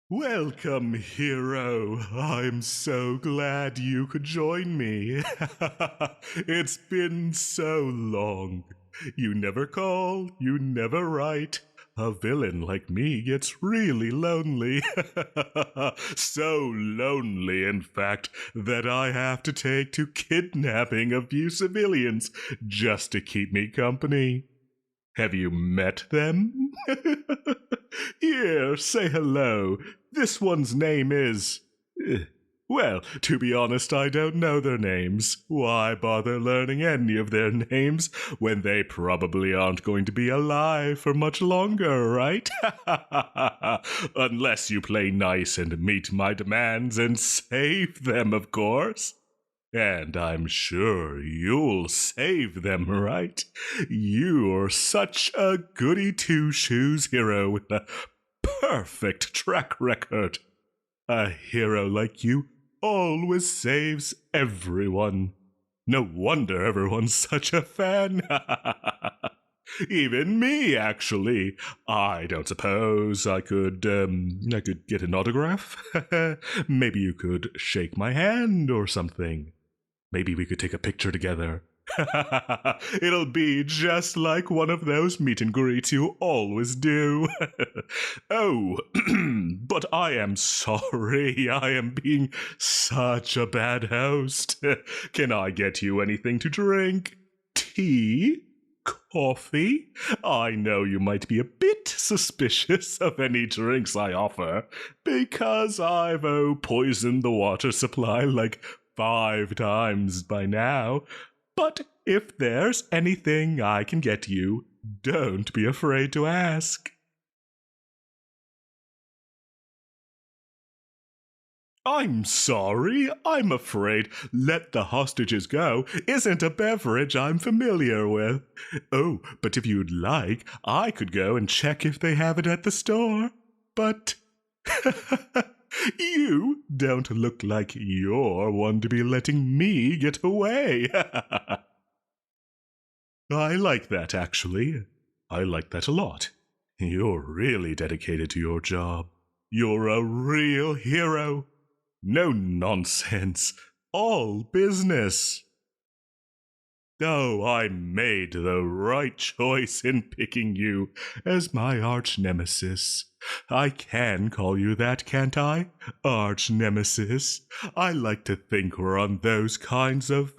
Welcome, hero. I'm so glad you could join me. It's been so long. You never call, you never write. A villain like me gets really lonely. So lonely, in fact, that I have to take to kidnapping a few civilians just to keep me company. Have you met them? Here, say hello. This one's name is... Well, to be honest, I don't know their names. Why bother learning any of their names when they probably aren't going to be alive for much longer, right? Unless you play nice and meet my demands and save them, of course. And I'm sure you'll save them, right? You're such a goody two-shoes hero with a perfect track record. A hero like you always saves everyone. No wonder everyone's such a fan. Even me, actually. I don't suppose I could get an autograph? Maybe you could shake my hand or something. Maybe we could take a picture together. It'll be just like one of those meet and greets you always do. Oh, but I am sorry. I am being such a bad host. Can I get you anything to drink? Tea? Coffee? I know you might be a bit suspicious of any drinks I offer, because I've poisoned the water supply like 5 times by now. But if there's anything I can get you, don't be afraid to ask. I'm sorry, I'm afraid let the hostages go isn't a beverage I'm familiar with. Oh, but if you'd like, I could go and check if they have it at the store. But you don't look like you're one to be letting me get away. I like that, actually. I like that a lot. You're really dedicated to your job. You're a real hero. No nonsense. All business. Oh, I made the right choice in picking you as my arch-nemesis. I can call you that, can't I? Arch-nemesis. I like to think we're on those kinds of,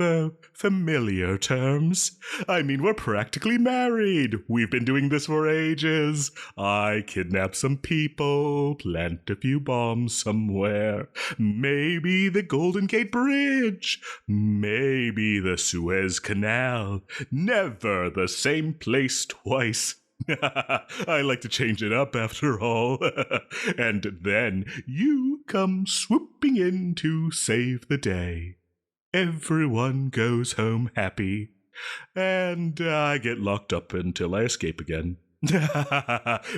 familiar terms. I mean, we're practically married. We've been doing this for ages. I kidnap some people, plant a few bombs somewhere. Maybe the Golden Gate Bridge. Maybe the Suez Canal. Never the same place twice. I like to change it up after all. And then you come swooping in to save the day. Everyone goes home happy. And I get locked up until I escape again.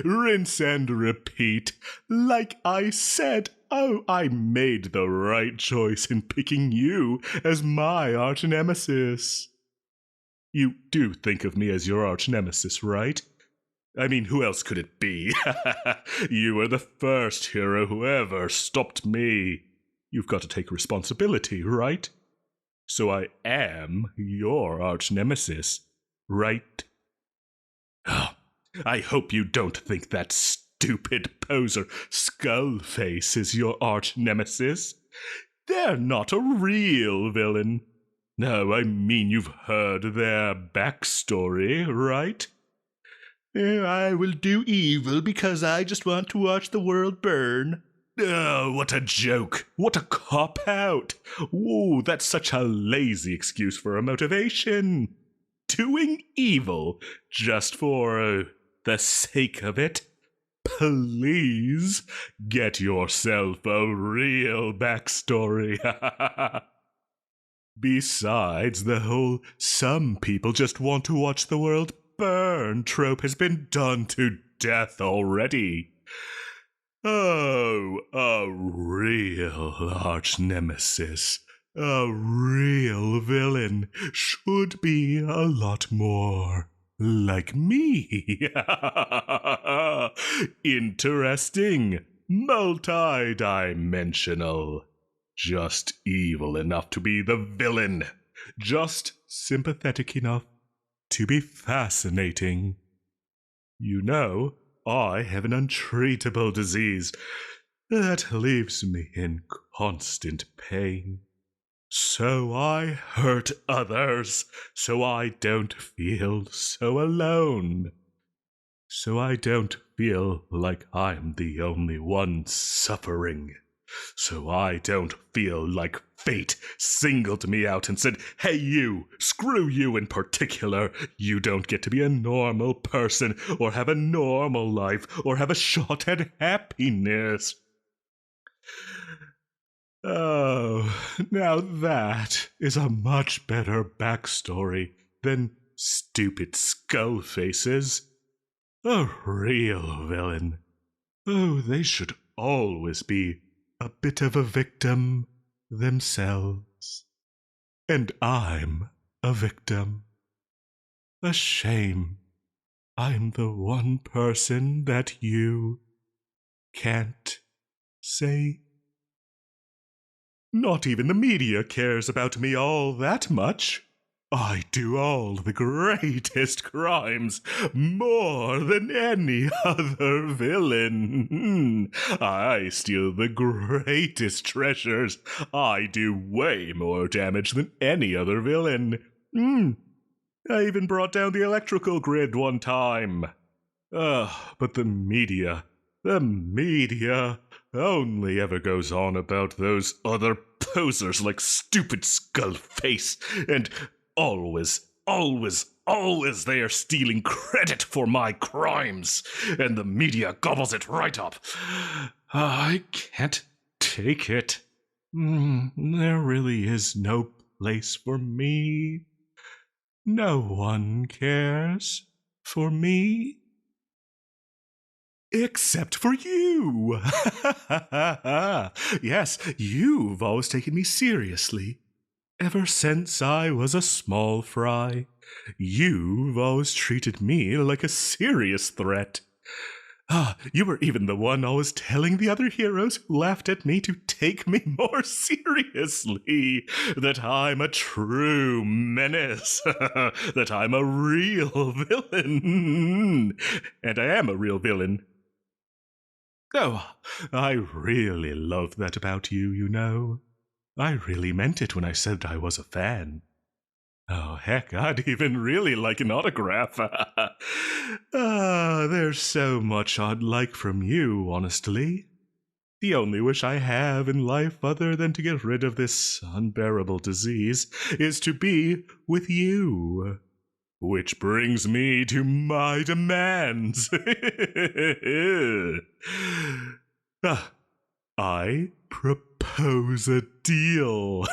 Rinse and repeat. Like I said, I made the right choice in picking you as my arch-nemesis. You do think of me as your arch-nemesis, right? I mean, who else could it be? You were the first hero who ever stopped me. You've got to take responsibility, right? So I am your arch-nemesis, right? Oh, I hope you don't think that stupid poser Skullface is your arch-nemesis. They're not a real villain. No, I mean you've heard their backstory, right? I will do evil because I just want to watch the world burn. Oh, what a joke. What a cop-out. Ooh, that's such a lazy excuse for a motivation. Doing evil just for the sake of it. Please get yourself a real backstory. Besides, the whole some people just want to watch the world burn trope has been done to death already. Oh, a real arch-nemesis, a real villain should be a lot more like me. Interesting. multi-dimensional. Just evil enough to be the villain. Just sympathetic enough to be fascinating. You know, I have an untreatable disease that leaves me in constant pain. So I hurt others, so I don't feel so alone. So I don't feel like I'm the only one suffering. So I don't feel like fate singled me out and said, hey you, screw you in particular, you don't get to be a normal person, or have a normal life, or have a shot at happiness. Oh, now that is a much better backstory than stupid skull faces. A real villain. Oh, they should always be a bit of a victim themselves. And I'm a victim. A shame. I'm the one person that you can't say. Not even the media cares about me all that much. I do all the greatest crimes, more than any other villain. I steal the greatest treasures. I do way more damage than any other villain. I even brought down the electrical grid one time. But the media only ever goes on about those other posers like stupid Skullface, and always they are stealing credit for my crimes, and the media gobbles it right up. I can't take it. There really is no place for me. No one cares for me. Except for you. Yes, you've always taken me seriously. Ever since I was a small fry, you've always treated me like a serious threat. You were even the one always telling the other heroes who laughed at me to take me more seriously, that I'm a true menace, that I'm a real villain. And I am a real villain. Oh, I really love that about you, you know. I really meant it when I said I was a fan. Oh, heck, I'd even really like an autograph. There's so much I'd like from you, honestly. The only wish I have in life other than to get rid of this unbearable disease is to be with you. Which brings me to my demands. I propose a deal.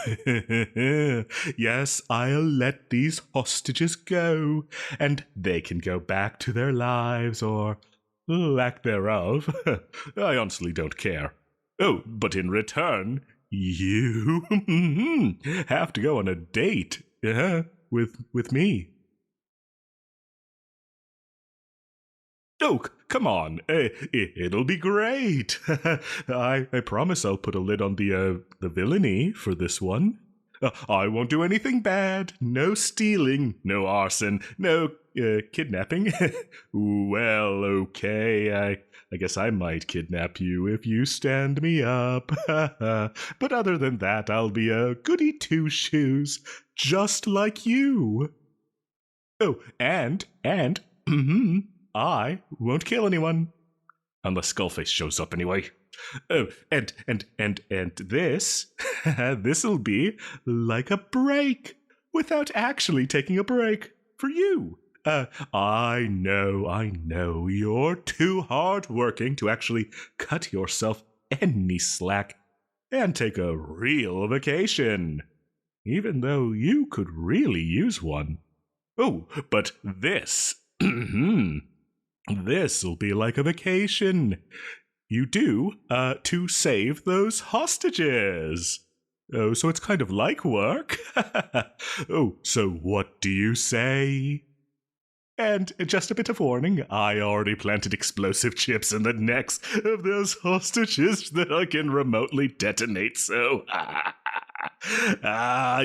Yes, I'll let these hostages go, and they can go back to their lives, or lack thereof. I honestly don't care. Oh, but in return, you have to go on a date with me. Oh, come on. It'll be great. I promise I'll put a lid on the villainy for this one. I won't do anything bad. No stealing, no arson, no kidnapping. Well, okay. I guess I might kidnap you if you stand me up. But other than that, I'll be a goody two-shoes, just like you. Oh, and I won't kill anyone. Unless Skullface shows up anyway. Oh, and this, this'll be like a break, without actually taking a break for you. I know, you're too hardworking to actually cut yourself any slack and take a real vacation, even though you could really use one. Oh, but this, this'll be like a vacation. You do, to save those hostages. Oh, so it's kind of like work. Oh, so what do you say? And just a bit of warning, I already planted explosive chips in the necks of those hostages that I can remotely detonate, so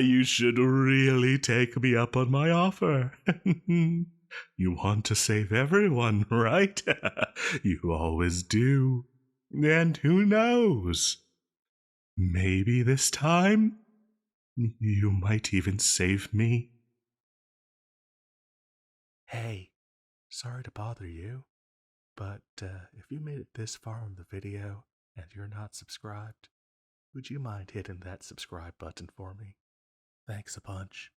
you should really take me up on my offer. You want to save everyone, right? You always do. And who knows? Maybe this time, you might even save me. Hey, sorry to bother you, but if you made it this far in the video and you're not subscribed, would you mind hitting that subscribe button for me? Thanks a bunch.